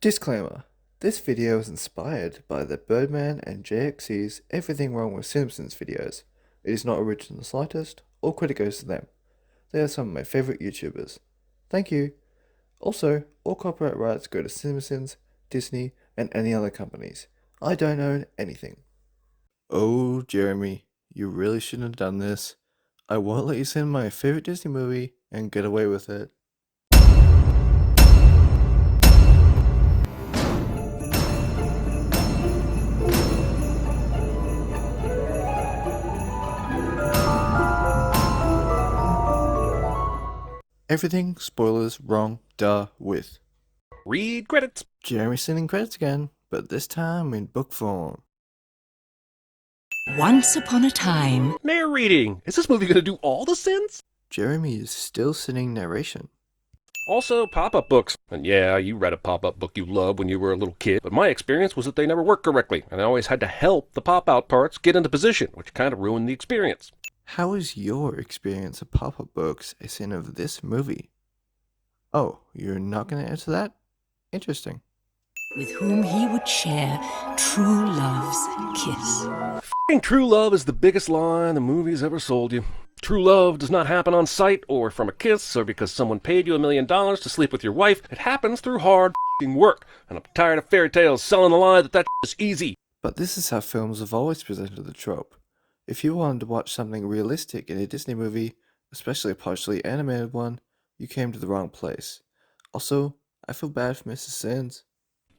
Disclaimer: this video is inspired by the Birdman and Jay Exci's Everything Wrong with CinemaSins videos. It is not original in the slightest, all credit goes to them. They are some of my favourite YouTubers. Thank you. Also, all copyright rights go to CinemaSins, Disney, and any other companies. I don't own anything. Oh, Jeremy, you really shouldn't have done this. I won't let you sing my favourite Disney movie and get away with it. Everything spoilers wrong with. Read credits. Jeremy sending credits again, but this time in book form. Once upon a time. Narrating. Is this movie going to do all the sins? Jeremy is still sending narration. Also, pop-up books. And yeah, you read a pop-up book you loved when you were a little kid, but my experience was that they never worked correctly, and I always had to help the pop-out parts get into position, which kind of ruined the experience. How is your experience of pop-up books a sin of this movie? Oh, you're not going to answer that? Interesting. With whom he would share true love's kiss. F***ing true love is the biggest lie the movie's ever sold you. True love does not happen on sight or from a kiss or because someone paid you $1 million to sleep with your wife. It happens through hard f***ing work, and I'm tired of fairy tales selling the lie that is easy. But this is how films have always presented the trope. If you wanted to watch something realistic in a Disney movie, especially a partially animated one, you came to the wrong place. Also, I feel bad for Mrs. Sins.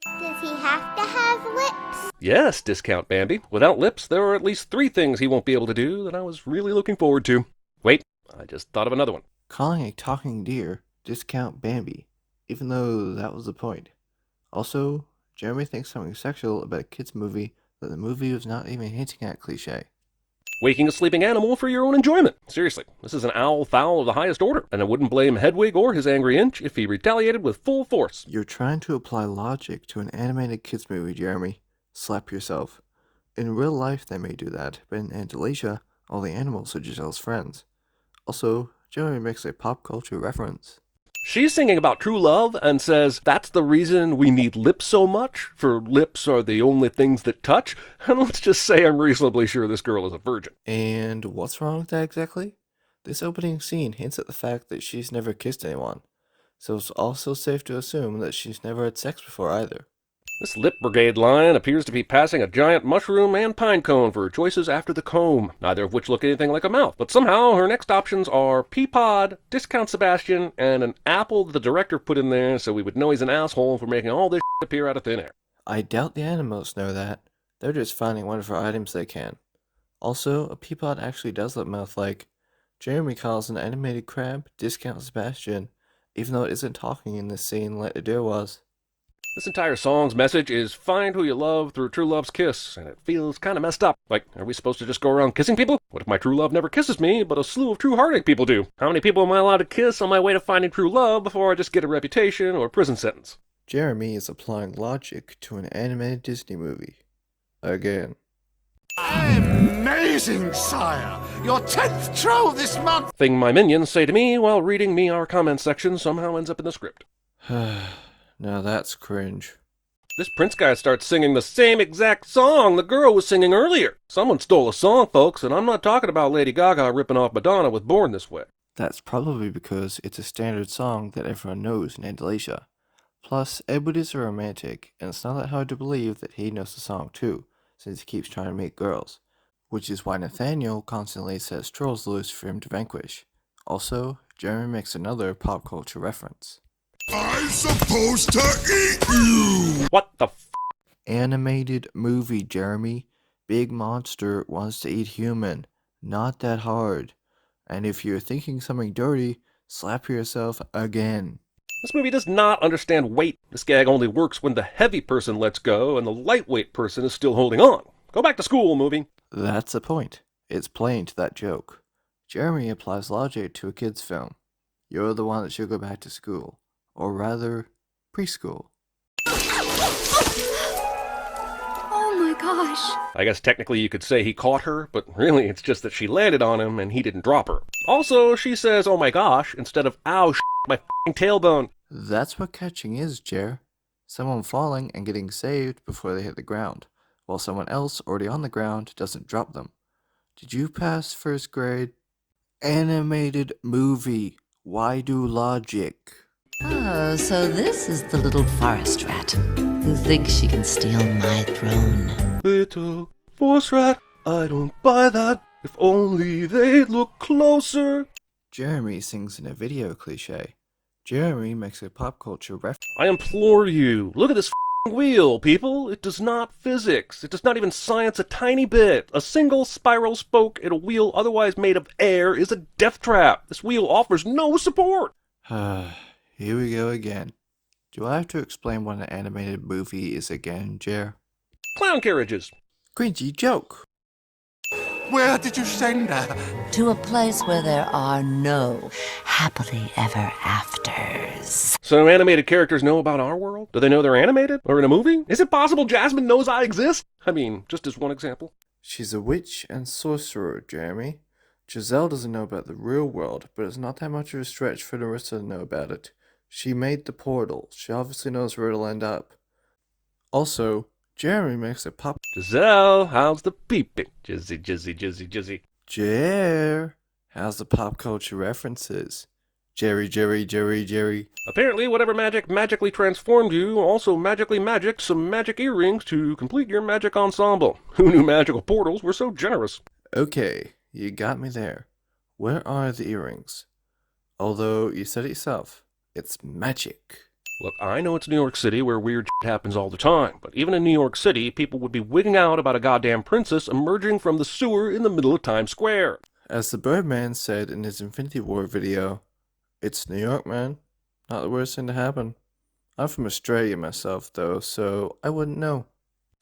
Does he have to have lips? Yes, Discount Bambi. Without lips, there are at least 3 things he won't be able to do that I was really looking forward to. Wait, I just thought of another one. Calling a talking deer Discount Bambi, even though that was the point. Also, Jeremy thinks something sexual about a kid's movie that the movie was not even hinting at cliche. Waking a sleeping animal for your own enjoyment. Seriously, this is an owl fowl of the highest order, and I wouldn't blame Hedwig or his angry inch if he retaliated with full force. You're trying to apply logic to an animated kids movie, Jeremy. Slap yourself. In real life they may do that, but in Andalusia, all the animals are Giselle's friends. Also, Jeremy makes a pop culture reference. She's singing about true love and says that's the reason we need lips so much, for lips are the only things that touch, and let's just say I'm reasonably sure this girl is a virgin. And what's wrong with that exactly? This opening scene hints at the fact that she's never kissed anyone, so it's also safe to assume that she's never had sex before either. This lip brigade line appears to be passing a giant mushroom and pine cone for her choices after the comb, neither of which look anything like a mouth. But somehow her next options are Peapod, Discount Sebastian, and an apple that the director put in there so we would know he's an asshole for making all this shit appear out of thin air. I doubt the animals know that. They're just finding whatever items they can. Also, a Peapod actually does look mouth-like. Jeremy calls an animated crab Discount Sebastian, even though it isn't talking in this scene like the deer was. This entire song's message is find who you love through true love's kiss, and it feels kind of messed up. Like, are we supposed to just go around kissing people? What if my true love never kisses me, but a slew of true heartache people do? How many people am I allowed to kiss on my way to finding true love before I just get a reputation or a prison sentence? Jeremy is applying logic to an animated Disney movie. Again. Amazing, sire! Your 10th troll this month! Thing my minions say to me while reading me our comment section somehow ends up in the script. Now that's cringe. This Prince guy starts singing the same exact song the girl was singing earlier. Someone stole a song, folks, and I'm not talking about Lady Gaga ripping off Madonna with Born This Way. That's probably because it's a standard song that everyone knows in Andalusia. Plus, Edward is a romantic, and it's not that hard to believe that he knows the song too, since he keeps trying to meet girls. Which is why Nathaniel constantly sets trolls loose for him to vanquish. Also, Jeremy makes another pop culture reference. I'm supposed to eat you! What the f***? Animated movie, Jeremy. Big monster wants to eat human. Not that hard. And if you're thinking something dirty, slap yourself again. This movie does not understand weight. This gag only works when the heavy person lets go and the lightweight person is still holding on. Go back to school, movie. That's the point. It's playing to that joke. Jeremy applies logic to a kid's film. You're the one that should go back to school. Or rather, preschool. Oh my gosh. I guess technically you could say he caught her, but really it's just that she landed on him and he didn't drop her. Also, she says, oh my gosh, instead of ow, my f***ing tailbone. That's what catching is, Jer. someone falling and getting saved before they hit the ground, while someone else already on the ground doesn't drop them. Did you pass first grade? Animated movie. Why do logic? Oh, so this is the little forest rat who thinks she can steal my throne. Little forest rat, I don't buy that. If only they'd look closer. Jeremy sings in a video cliche. Jeremy makes a pop culture reference. I implore you, look at this wheel, people. It does not physics. It does not even science a tiny bit. A single spiral spoke in a wheel otherwise made of air is a death trap. This wheel offers no support. Here we go again. Do I have to explain what an animated movie is again, Jer? Clown carriages. Cringy joke. Where did you send her? To a place where there are no happily ever afters. So animated characters know about our world? Do they know they're animated? Or in a movie? Is it possible Jasmine knows I exist? I mean, just as one example. She's a witch and sorcerer, Jeremy. Giselle doesn't know about the real world, but it's not that much of a stretch for Larissa to know about it. She made the portal. She obviously knows where it'll end up. Also, Jeremy makes a pop... Giselle, how's the peeping? Jizzy, jizzy, jizzy, jizzy. Jer, how's the pop culture references? Jerry. Apparently, whatever magic magically transformed you also magically magicked some magic earrings to complete your magic ensemble. Who knew magical portals were so generous? Okay, you got me there. Where are the earrings? Although, you said it yourself, it's magic. Look, I know it's New York City where weird shit happens all the time, but even in New York City, people would be wigging out about a goddamn princess emerging from the sewer in the middle of Times Square. As the Birdman said in his Infinity War video, it's New York, man. Not the worst thing to happen. I'm from Australia myself, though, so I wouldn't know.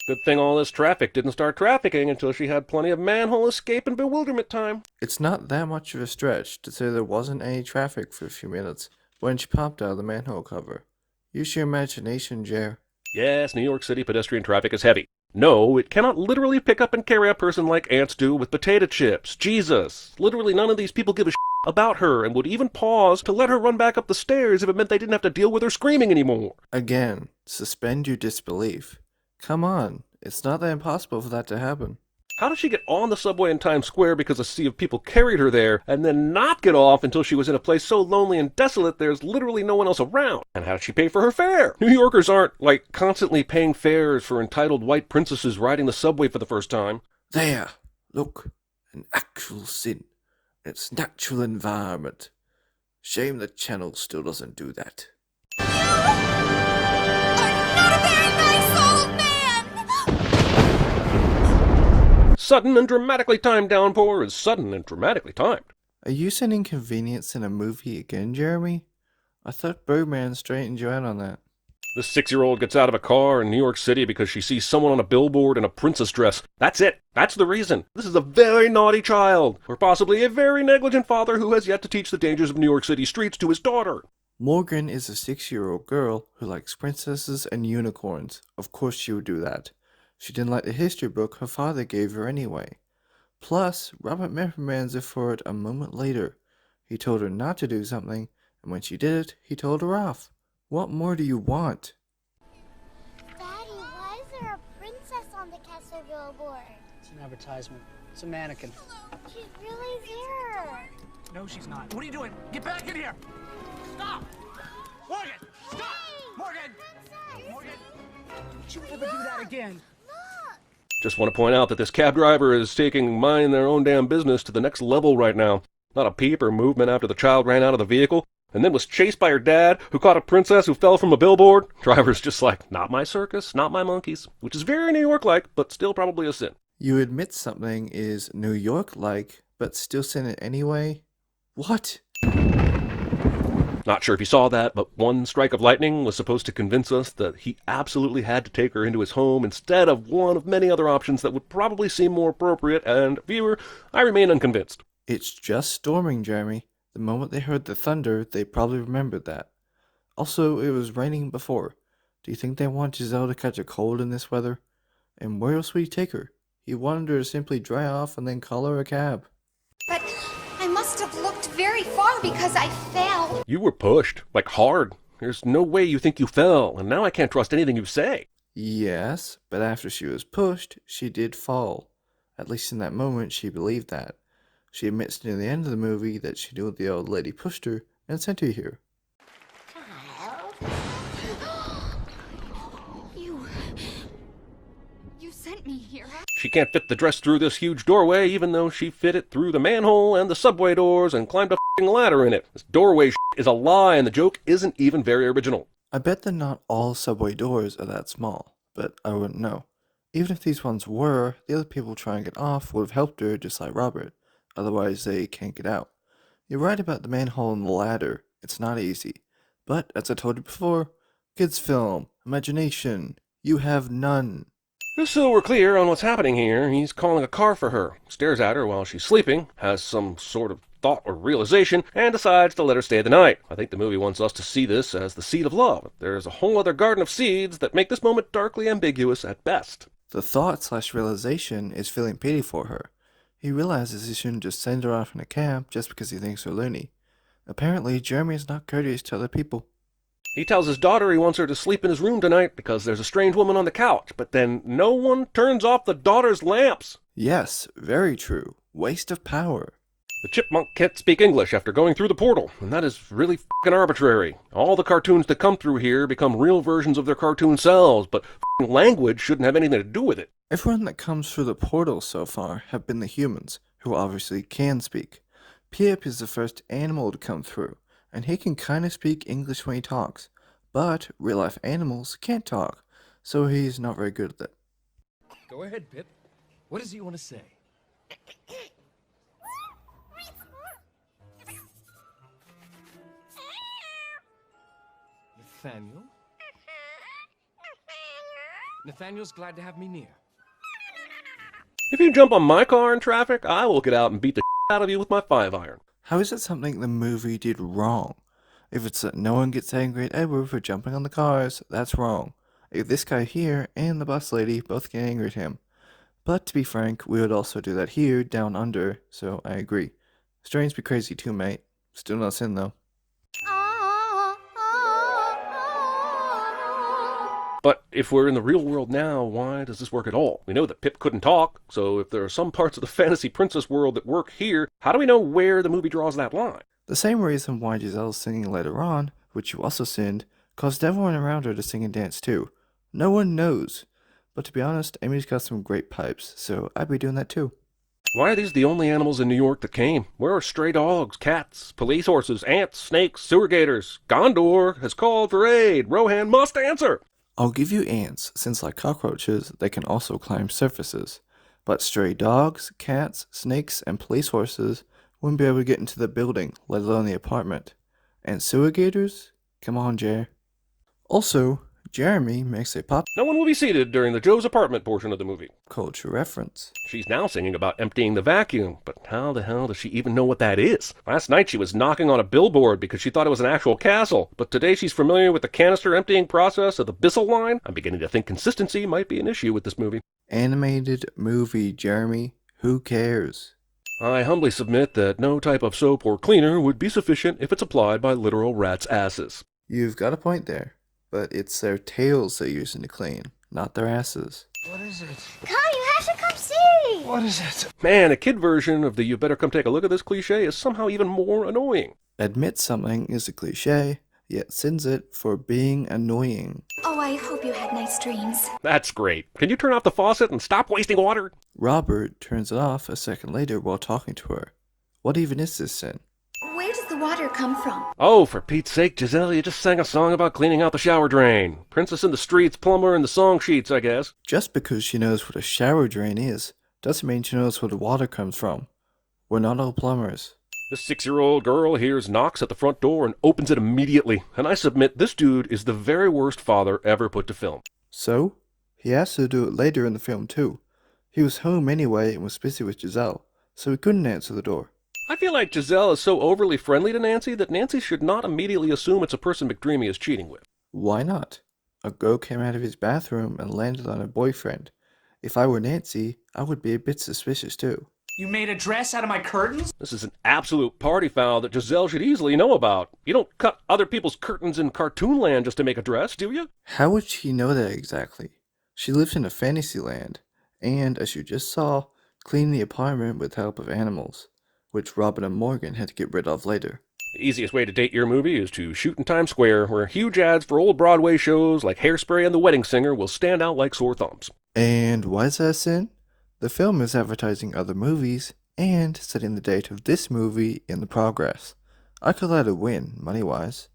Good thing all this traffic didn't start trafficking until she had plenty of manhole escape and bewilderment time. It's not that much of a stretch to say there wasn't any traffic for a few minutes when she popped out of the manhole cover. Use your imagination, Jer. Yes, New York City pedestrian traffic is heavy. No, it cannot literally pick up and carry a person like ants do with potato chips. Jesus. Literally none of these people give a shit about her and would even pause to let her run back up the stairs if it meant they didn't have to deal with her screaming anymore. Again, suspend your disbelief. Come on, it's not that impossible for that to happen. How did she get on the subway in Times Square because a sea of people carried her there, and then not get off until she was in a place so lonely and desolate there's literally no one else around? And how did she pay for her fare? New Yorkers aren't, like, constantly paying fares for entitled white princesses riding the subway for the first time. There, look, an actual sin. Its natural environment. Shame the channel still doesn't do that. Sudden and dramatically timed downpour is sudden and dramatically timed. Are you saying inconvenience in a movie again, Jeremy? I thought Birdman straightened you out on that. This 6-year-old gets out of a car in New York City because she sees someone on a billboard in a princess dress. That's it. That's the reason. This is a very naughty child, or possibly a very negligent father who has yet to teach the dangers of New York City streets to his daughter. Morgan is a 6-year-old girl who likes princesses and unicorns. Of course she would do that. She didn't like the history book her father gave her anyway. Plus, Robert reprimands her for it a moment later. He told her not to do something, and when she did it, he told her off. What more do you want? Daddy, why is there a princess on the Kessler billboard? It's an advertisement. It's a mannequin. She's really there. No, she's not. What are you doing? Get back in here! Stop! Morgan! Stop! Hey, Morgan! princess! Morgan! Don't you ever do that again. Just want to point out that this cab driver is taking mind their own damn business to the next level right now. Not a peep or movement after the child ran out of the vehicle, and then was chased by her dad, who caught a princess who fell from a billboard. Driver's just like, not my circus, not my monkeys, which is very New York-like, but still probably a sin. You admit something is New York-like, but still sin it anyway? What? Not sure if you saw that, but one strike of lightning was supposed to convince us that he absolutely had to take her into his home instead of one of many other options that would probably seem more appropriate, and, viewer, I remain unconvinced. It's just storming, Jeremy. The moment they heard the thunder, they probably remembered that. Also, it was raining before. Do you think they want Giselle to catch a cold in this weather? And where else would he take her? He wanted her to simply dry off and then call her a cab. But I must have looked very far because I fell. You were pushed, like hard. There's no way you think you fell, and now I can't trust anything you say. Yes, but after she was pushed, she did fall. At least in that moment, she believed that. She admits near the end of the movie that she knew the old lady pushed her and sent her here. You sent me here. She can't fit the dress through this huge doorway, even though she fit it through the manhole and the subway doors and climbed a f***ing ladder in it. This doorway is a lie, and the joke isn't even very original. I bet that not all subway doors are that small, but I wouldn't know. Even if these ones were, the other people trying to get off would have helped her just like Robert, otherwise they can't get out. You're right about the manhole and the ladder, it's not easy. But, as I told you before, kids film, imagination, you have none. Just so we're clear on what's happening here, he's calling a car for her, stares at her while she's sleeping, has some sort of thought or realization, and decides to let her stay the night. I think the movie wants us to see this as the seed of love. There's a whole other garden of seeds that make this moment darkly ambiguous at best. The thought/realization is feeling pity for her. He realizes he shouldn't just send her off in a cab just because he thinks her loony. Apparently, Jeremy is not courteous to other people. He tells his daughter he wants her to sleep in his room tonight because there's a strange woman on the couch, but then no one turns off the daughter's lamps. Yes, very true. Waste of power. The chipmunk can't speak English after going through the portal, and that is really f***ing arbitrary. All the cartoons that come through here become real versions of their cartoon selves, but f***ing language shouldn't have anything to do with it. Everyone that comes through the portal so far have been the humans, who obviously can speak. Pip is the first animal to come through, and he can kind of speak English when he talks, but real-life animals can't talk, so he's not very good at it. Go ahead, Pip. What does he want to say? Nathaniel? Nathaniel's glad to have me near. If you jump on my car in traffic, I will get out and beat the out of you with my 5-iron. How is that something the movie did wrong? If it's that no one gets angry at Edward for jumping on the cars, that's wrong. If this guy here and the bus lady both get angry at him. But to be frank, we would also do that here, down under, so I agree. Strains be crazy too, mate. Still not sin though. But if we're in the real world now, why does this work at all? We know that Pip couldn't talk, so if there are some parts of the fantasy princess world that work here, how do we know where the movie draws that line? The same reason why Giselle's singing later on, which you also sinned, caused everyone around her to sing and dance too. No one knows. But to be honest, Amy's got some great pipes, so I'd be doing that too. Why are these the only animals in New York that came? Where are stray dogs, cats, police horses, ants, snakes, sewer gators? Gondor has called for aid. Rohan must answer. I'll give you ants, since like cockroaches, they can also climb surfaces. But stray dogs, cats, snakes, and police horses wouldn't be able to get into the building, let alone the apartment. And sewer gators? Come on, Jer. Also, Jeremy makes a pop No one will be seated during the Joe's apartment portion of the movie. culture reference. She's now singing about emptying the vacuum, but how the hell does she even know what that is? Last night she was knocking on a billboard because she thought it was an actual castle, but today she's familiar with the canister emptying process of the Bissell line. I'm beginning to think consistency might be an issue with this movie. Animated movie, Jeremy. Who cares? I humbly submit that no type of soap or cleaner would be sufficient if it's applied by literal rats' asses. You've got a point there. But it's their tails they're using to clean, not their asses. What is it? Come, you have to come see. What is it? Man, a kid version of the "you better come take a look at this" cliche is somehow even more annoying. Admit something is a cliche, yet sins it for being annoying. Oh, I hope you had nice dreams. That's great. Can you turn off the faucet and stop wasting water? Robert turns it off a second later while talking to her. What even is this sin? Where does the water come from? Oh, for Pete's sake, Giselle, you just sang a song about cleaning out the shower drain. Princess in the streets, plumber in the song sheets, I guess. Just because she knows what a shower drain is, doesn't mean she knows where the water comes from. We're not all plumbers. This 6-year-old girl hears knocks at the front door and opens it immediately, and I submit this dude is the very worst father ever put to film. So? He asked her to do it later in the film too. He was home anyway and was busy with Giselle, so he couldn't answer the door. I feel like Giselle is so overly friendly to Nancy that Nancy should not immediately assume it's a person McDreamy is cheating with. Why not? A girl came out of his bathroom and landed on her boyfriend. If I were Nancy, I would be a bit suspicious too. You made a dress out of my curtains? This is an absolute party foul that Giselle should easily know about. You don't cut other people's curtains in cartoon land just to make a dress, do you? How would she know that exactly? She lives in a fantasy land, and as you just saw, cleaned the apartment with help of animals, which Robin and Morgan had to get rid of later. The easiest way to date your movie is to shoot in Times Square, where huge ads for old Broadway shows like Hairspray and The Wedding Singer will stand out like sore thumbs. And why is that a sin? The film is advertising other movies and setting the date of this movie in the progress. I could let it win, money-wise.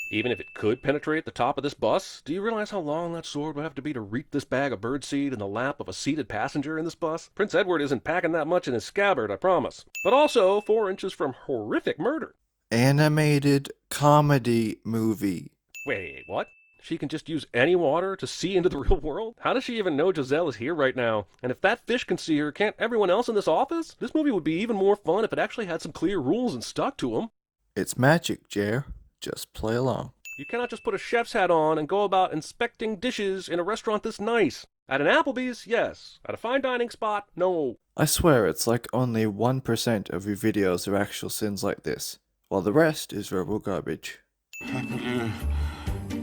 Even if it could penetrate the top of this bus, do you realize how long that sword would have to be to reap this bag of birdseed in the lap of a seated passenger in this bus? Prince Edward isn't packing that much in his scabbard, I promise. But also 4 inches from horrific murder. Animated comedy movie. Wait, what? She can just use any water to see into the real world? How does she even know Giselle is here right now? And if that fish can see her, can't everyone else in this office? This movie would be even more fun if it actually had some clear rules and stuck to them. It's magic, Jer. Just play along. You cannot just put a chef's hat on and go about inspecting dishes in a restaurant this nice. At an Applebee's, yes. At a fine dining spot, no. I swear it's like only 1% of your videos are actual sins like this, while the rest is verbal garbage. Happily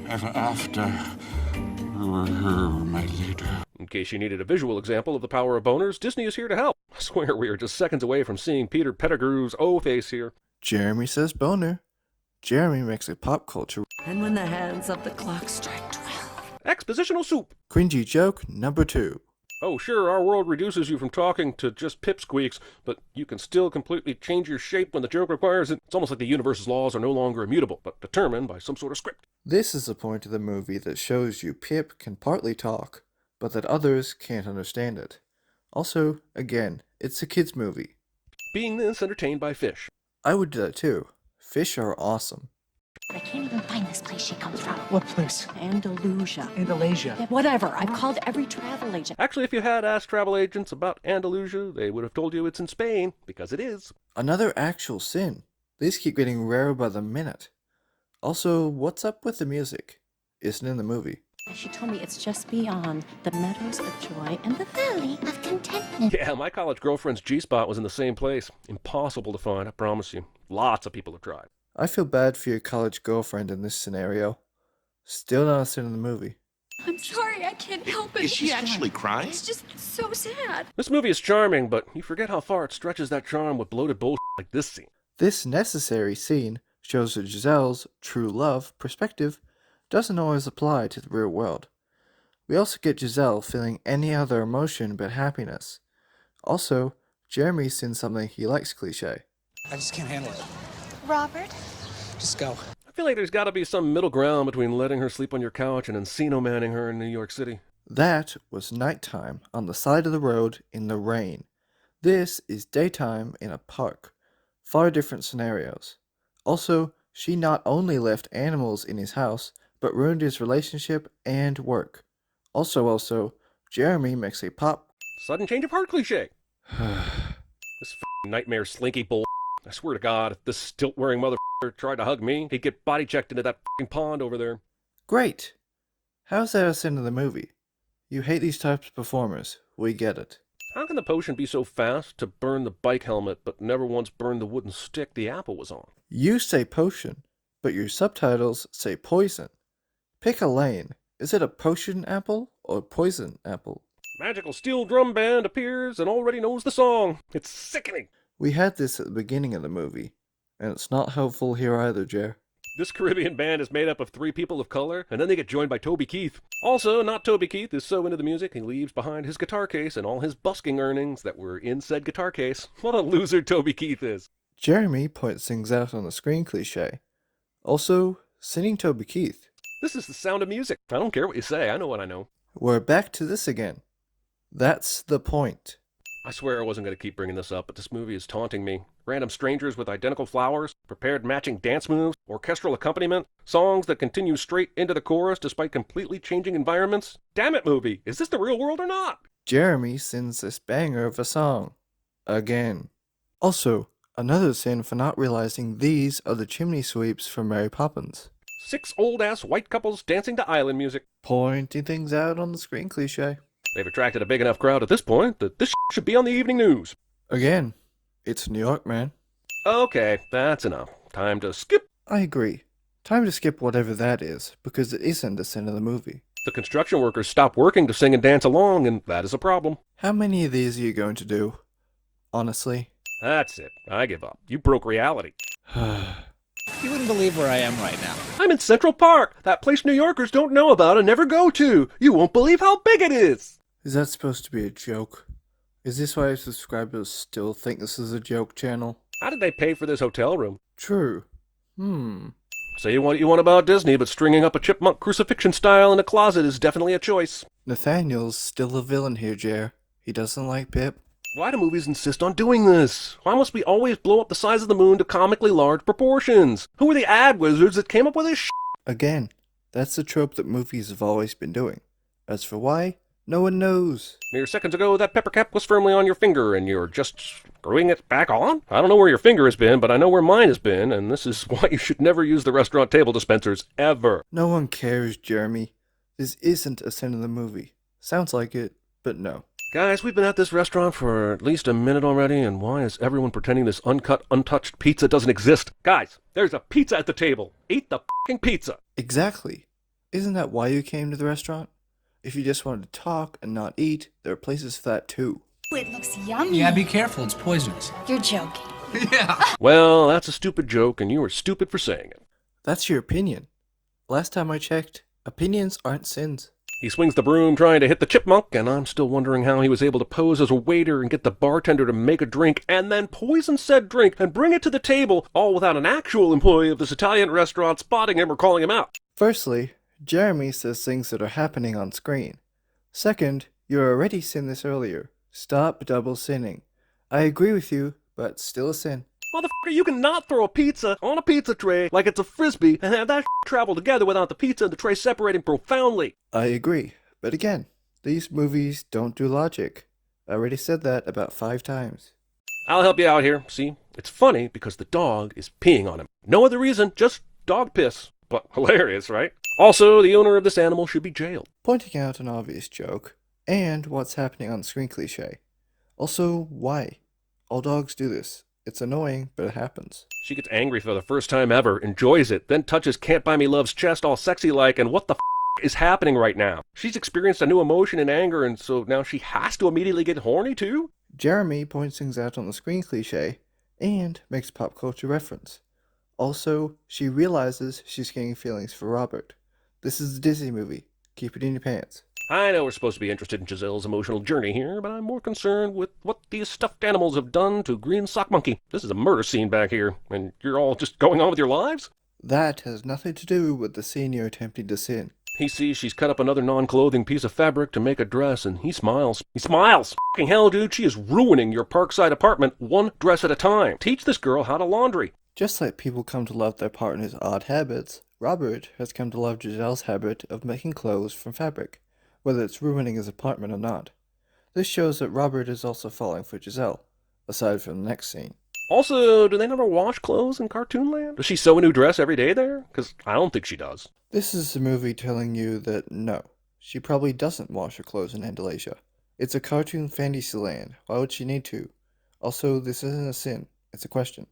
ever after. My leader. In case you needed a visual example of the power of boners, Disney is here to help. I swear we are just seconds away from seeing Peter Pettigrew's O-face here. Jeremy says boner. Jeremy makes a pop culture And when the hands of the clock strike 12. Expositional soup. cringy joke number 2. Oh, sure, our world reduces you from talking to just pipsqueaks, but you can still completely change your shape when the joke requires it. It's almost like the universe's laws are no longer immutable, but determined by some sort of script. This is the point of the movie that shows you Pip can partly talk, but that others can't understand it. Also, again, it's a kids' movie. Being this entertained by fish. I would do that too. Fish are awesome. I can't even find this place she comes from. What place? Andalusia. Andalusia. Yeah, whatever. I've called every travel agent. Actually, if you had asked travel agents about Andalusia, they would have told you it's in Spain, because it is. Another actual sin. These keep getting rarer by the minute. Also, what's up with the music? Isn't in the movie. She told me it's just beyond the meadows of joy and the Valley of contentment. Yeah, my college girlfriend's G-spot was in the same place. Impossible to find, I promise you. Lots of people have tried. I feel bad for your college girlfriend in this scenario. Still not a sin in the movie. I'm sorry, I can't help it. Is she actually crying? It's just so sad. This movie is charming, but you forget how far it stretches that charm with bloated bullshit like this scene. This necessary scene shows that Giselle's true love perspective doesn't always apply to the real world. We also get Giselle feeling any other emotion but happiness. Also, Jeremy's seen something he likes cliche. I just can't handle it. Robert? Just go. I feel like there's got to be some middle ground between letting her sleep on your couch and Encino Manning her in New York City. That was nighttime on the side of the road in the rain. This is daytime in a park. Far different scenarios. Also, she not only left animals in his house, but ruined his relationship and work. Also, Jeremy makes a pop. Sudden change of heart cliche. This f***ing nightmare slinky bull. I swear to God, if this stilt-wearing motherfucker tried to hug me, he'd get body checked into that f***ing pond over there. Great! How's that a sin of the movie? You hate these types of performers. We get it. How can the potion be so fast to burn the bike helmet, but never once burn the wooden stick the apple was on? You say potion, but your subtitles say poison. Pick a lane. Is it a potion apple or poison apple? Magical steel drum band appears and already knows the song. It's sickening. We had this at the beginning of the movie, and it's not helpful here either, Jer. This Caribbean band is made up of 3 people of color, and then they get joined by Toby Keith. Also, not Toby Keith is so into the music he leaves behind his guitar case and all his busking earnings that were in said guitar case. What a loser Toby Keith is. Jeremy points things out on the screen cliche. Also, singing Toby Keith. This is the sound of music. I don't care what you say, I know what I know. We're back to this again. That's the point. I swear I wasn't going to keep bringing this up, but this movie is taunting me. Random strangers with identical flowers, prepared matching dance moves, orchestral accompaniment, songs that continue straight into the chorus despite completely changing environments. Damn it, movie! Is this the real world or not? Jeremy sings this banger of a song. Again. Also, another sin for not realizing these are the chimney sweeps from Mary Poppins. 6 old-ass white couples dancing to island music. Pointing things out on the screen cliche. They've attracted a big enough crowd at this point that this should be on the evening news. Again, it's New York, man. Okay, that's enough. Time to skip. I agree. Time to skip whatever that is, because it isn't the sin of the movie. The construction workers stop working to sing and dance along, and that is a problem. How many of these are you going to do? Honestly? That's it. I give up. You broke reality. You wouldn't believe where I am right now. I'm in Central Park, that place New Yorkers don't know about and never go to. You won't believe how big it is. Is that supposed to be a joke? Is this why subscribers still think this is a joke channel? How did they pay for this hotel room? True. Say what you want about Disney, but stringing up a chipmunk crucifixion style in a closet is definitely a choice. Nathaniel's still a villain here, Jer. He doesn't like Pip. Why do movies insist on doing this? Why must we always blow up the size of the moon to comically large proportions? Who are the ad wizards that came up with this shit? Again, that's the trope that movies have always been doing. As for why, no one knows. Mere seconds ago, that pepper cap was firmly on your finger, and you're just screwing it back on? I don't know where your finger has been, but I know where mine has been, and this is why you should never use the restaurant table dispensers, ever. No one cares, Jeremy. This isn't a sin of the movie. Sounds like it, but no. Guys, we've been at this restaurant for at least a minute already, and why is everyone pretending this uncut, untouched pizza doesn't exist? Guys, there's a pizza at the table. Eat the f***ing pizza. Exactly. Isn't that why you came to the restaurant? If you just wanted to talk and not eat, there are places for that too. It looks yummy. Yeah, be careful. It's poisonous. You're joking. Yeah. Well, that's a stupid joke, and you were stupid for saying it. That's your opinion. Last time I checked, opinions aren't sins. He swings the broom trying to hit the chipmunk, and I'm still wondering how he was able to pose as a waiter and get the bartender to make a drink and then poison said drink and bring it to the table, all without an actual employee of this Italian restaurant spotting him or calling him out. Firstly, Jeremy says things that are happening on screen. Second, you already sinned this earlier. Stop double sinning. I agree with you, but still a sin. Motherfucker, you cannot throw a pizza on a pizza tray like it's a frisbee and have that travel together without the pizza and the tray separating profoundly. I agree, but again, these movies don't do logic. I already said that about 5 times. I'll help you out here. See, it's funny because the dog is peeing on him. No other reason, just dog piss. But hilarious, right? Also, the owner of this animal should be jailed. Pointing out an obvious joke, and what's happening on screen cliche. Also, why? All dogs do this. It's annoying, but it happens. She gets angry for the first time ever, enjoys it, then touches Can't Buy Me Love's chest all sexy-like, and what the is happening right now? She's experienced a new emotion in anger, and so now she has to immediately get horny too? Jeremy points things out on the screen cliche, and makes pop culture reference. Also, she realizes she's getting feelings for Robert. This is a Disney movie. Keep it in your pants. I know we're supposed to be interested in Giselle's emotional journey here, but I'm more concerned with what these stuffed animals have done to Green Sock Monkey. This is a murder scene back here, and you're all just going on with your lives? That has nothing to do with the scene you're attempting to sin. He sees she's cut up another non-clothing piece of fabric to make a dress, and he smiles. He smiles! Fucking hell, dude, she is ruining your Parkside apartment one dress at a time. Teach this girl how to laundry. Just like people come to love their partner's odd habits, Robert has come to love Giselle's habit of making clothes from fabric, whether it's ruining his apartment or not. This shows that Robert is also falling for Giselle, aside from the next scene. Also, do they never wash clothes in Cartoon Land? Does she sew a new dress every day there? Because I don't think she does. This is the movie telling you that no, she probably doesn't wash her clothes in Andalasia. It's a cartoon fantasy land. Why would she need to? Also, this isn't a sin. It's a question.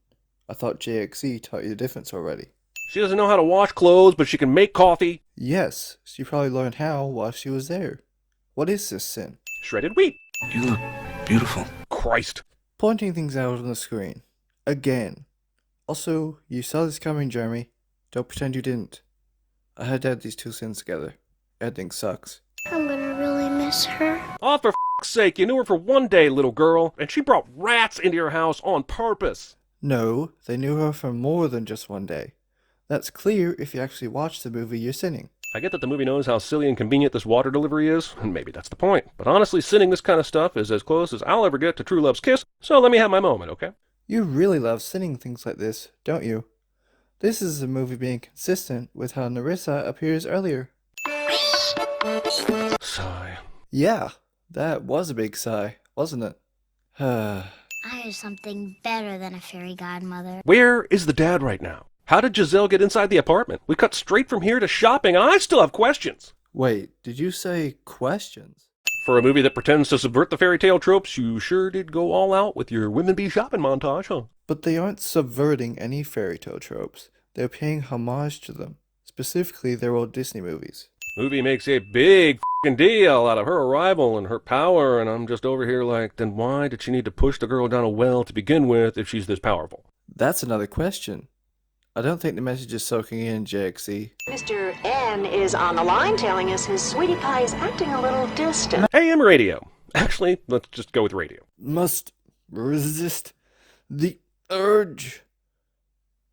I thought Jay Exci taught you the difference already. She doesn't know how to wash clothes, but she can make coffee. Yes, she probably learned how while she was there. What is this sin? Shredded wheat. You look beautiful. Christ. Pointing things out on the screen. Again. Also, you saw this coming, Jeremy. Don't pretend you didn't. I had to add these two sins together. Editing sucks. I'm gonna really miss her. Oh, for f***'s sake, you knew her for one day, little girl, and she brought rats into your house on purpose. No, they knew her for more than just one day. That's clear if you actually watch the movie you're sinning. I get that the movie knows how silly and convenient this water delivery is, and maybe that's the point. But honestly, sinning this kind of stuff is as close as I'll ever get to true love's kiss, so let me have my moment, okay? You really love sinning things like this, don't you? This is a movie being consistent with how Narissa appears earlier. Sigh. Yeah, that was a big sigh, wasn't it? I have something better than a fairy godmother. Where is the dad right now? How did Giselle get inside the apartment? We cut straight from here to shopping, and I still have questions. Wait, did you say questions? For a movie that pretends to subvert the fairy tale tropes, you sure did go all out with your women be shopping montage, huh? But they aren't subverting any fairy tale tropes. They're paying homage to them. Specifically, they're all Disney movies. Movie makes a big f***ing deal out of her arrival and her power, and I'm just over here like, then why did she need to push the girl down a well to begin with if she's this powerful? That's another question. I don't think the message is soaking in, Jay Exci. Mr. N is on the line telling us his sweetie pie is acting a little distant. AM radio. Actually, let's just go with radio. Must resist the urge.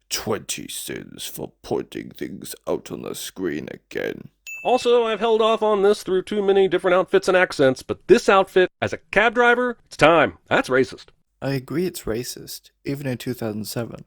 20 sins for pointing things out on the screen again. Also, I've held off on this through too many different outfits and accents, but this outfit, as a cab driver, it's time. That's racist. I agree it's racist, even in 2007.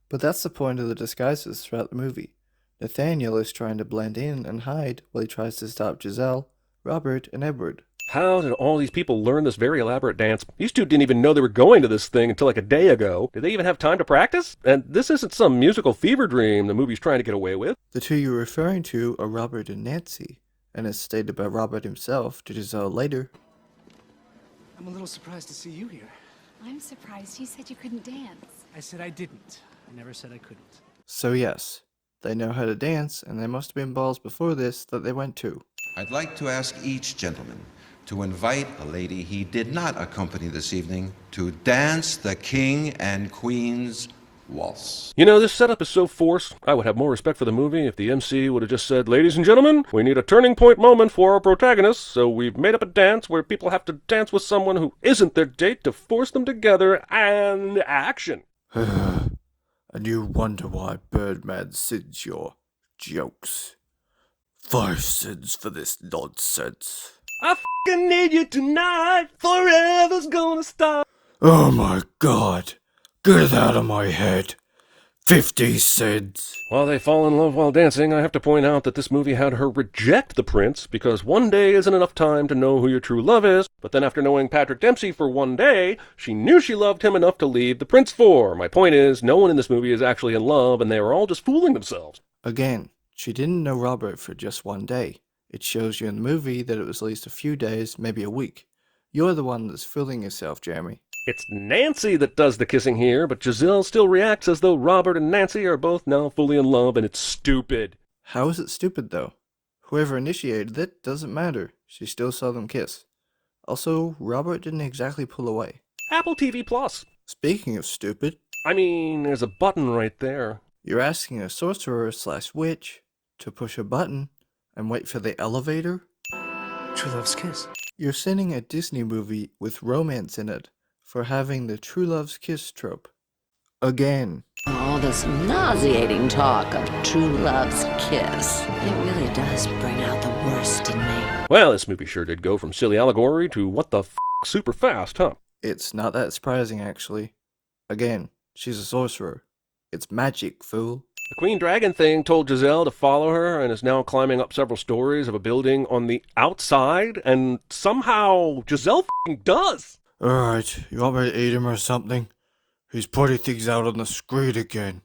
But that's the point of the disguises throughout the movie. Nathaniel is trying to blend in and hide while he tries to stop Giselle, Robert, and Edward. How did all these people learn this very elaborate dance? These two didn't even know they were going to this thing until like a day ago. Did they even have time to practice? And this isn't some musical fever dream the movie's trying to get away with. The two you're referring to are Robert and Nancy, and as stated by Robert himself to Giselle later. I'm a little surprised to see you here. I'm surprised you said you couldn't dance. I said I didn't. I never said I couldn't. So yes, they know how to dance, and there must have been balls before this that they went to. I'd like to ask each gentleman to invite a lady he did not accompany this evening to dance the King and Queen's waltz. You know, this setup is so forced. I would have more respect for the movie if the MC would have just said, ladies and gentlemen, we need a turning point moment for our protagonists, so we've made up a dance where people have to dance with someone who isn't their date to force them together, and action. And you wonder why Birdman sends your jokes. 5 cents for this nonsense. I f***ing need you tonight, forever's gonna stop. Oh my god, get it out of my head. 50 cents. While they fall in love while dancing, I have to point out that this movie had her reject the prince because one day isn't enough time to know who your true love is, but then after knowing Patrick Dempsey for one day, she knew she loved him enough to leave the prince for. My point is, no one in this movie is actually in love, and they are all just fooling themselves. Again, she didn't know Robert for just one day. It shows you in the movie that it was at least a few days, maybe a week. You're the one that's fooling yourself, Jeremy. It's Nancy that does the kissing here, but Giselle still reacts as though Robert and Nancy are both now fully in love, and it's stupid. How is it stupid, though? Whoever initiated it doesn't matter. She still saw them kiss. Also, Robert didn't exactly pull away. Apple TV Plus. Speaking of stupid, I mean, there's a button right there. you're asking a sorcerer/witch to push a button and wait for the elevator? True love's kiss. You're sending a Disney movie with romance in it for having the true love's kiss trope. Again. All this nauseating talk of true love's kiss. It really does bring out the worst in me. Well, this movie sure did go from silly allegory to what the f*** super fast, huh? It's not that surprising, actually. Again, she's a sorcerer. It's magic, fool. The Queen Dragon thing told Giselle to follow her and is now climbing up several stories of a building on the outside, and somehow Giselle f***ing does. Alright, you want me to eat him or something? He's putting things out on the screen again.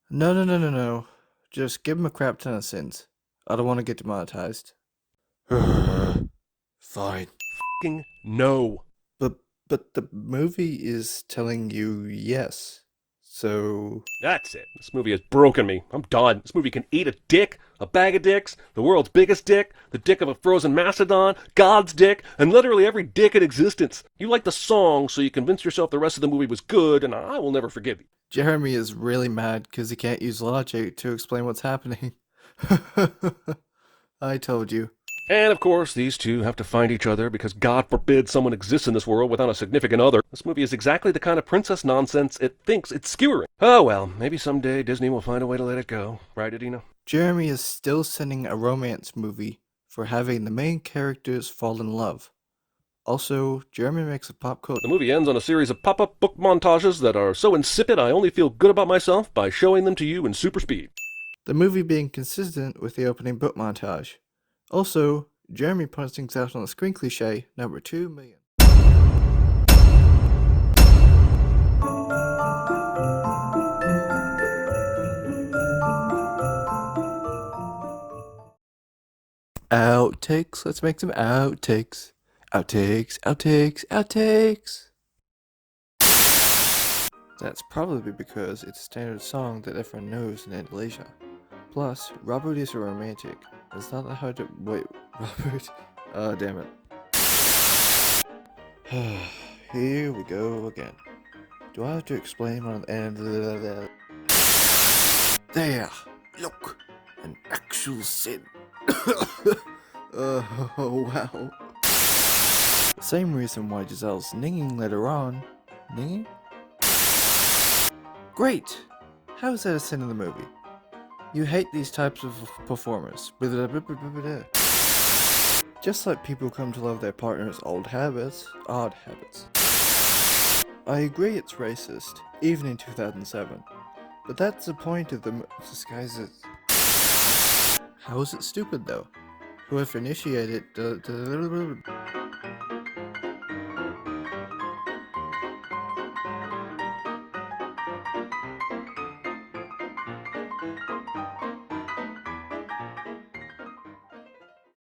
No. Just give him a crap ton of sins. I don't want to get demonetized. Fine. F***ing no. But the movie is telling you yes. So... That's it. This movie has broken me. I'm done. This movie can eat a dick, a bag of dicks, the world's biggest dick, the dick of a frozen mastodon, God's dick, and literally every dick in existence. You like the song, so you convince yourself the rest of the movie was good, and I will never forgive you. Jeremy is really mad because he can't use logic to explain what's happening. I told you. And of course, these two have to find each other because God forbid someone exists in this world without a significant other. This movie is exactly the kind of princess nonsense it thinks it's skewering. Oh well, maybe someday Disney will find a way to let it go. Right, Adina? Jeremy is still sending a romance movie for having the main characters fall in love. Also, Jeremy makes a pop culture... The movie ends on a series of pop-up book montages that are so insipid I only feel good about myself by showing them to you in super speed. The movie being consistent with the opening book montage. Also, Jeremy puts things out on the screen cliche number 2 million. Outtakes. Let's make some outtakes. Outtakes, outtakes, outtakes! That's probably because it's a standard song that everyone knows in Indonesia. Plus, Robert is a romantic. It's not that hard to- wait, Robert? Damn it. Here we go again. Do I have to explain on the end of the... There! Look! An actual sin! Oh wow. The same reason why Giselle's ninging later on. Ninging? Great! How is that a sin in the movie? You hate these types of performers. Just like people come to love their partner's odd habits. I agree it's racist, even in 2007. But that's the point of the disguises. How is it stupid though? Whoever initiated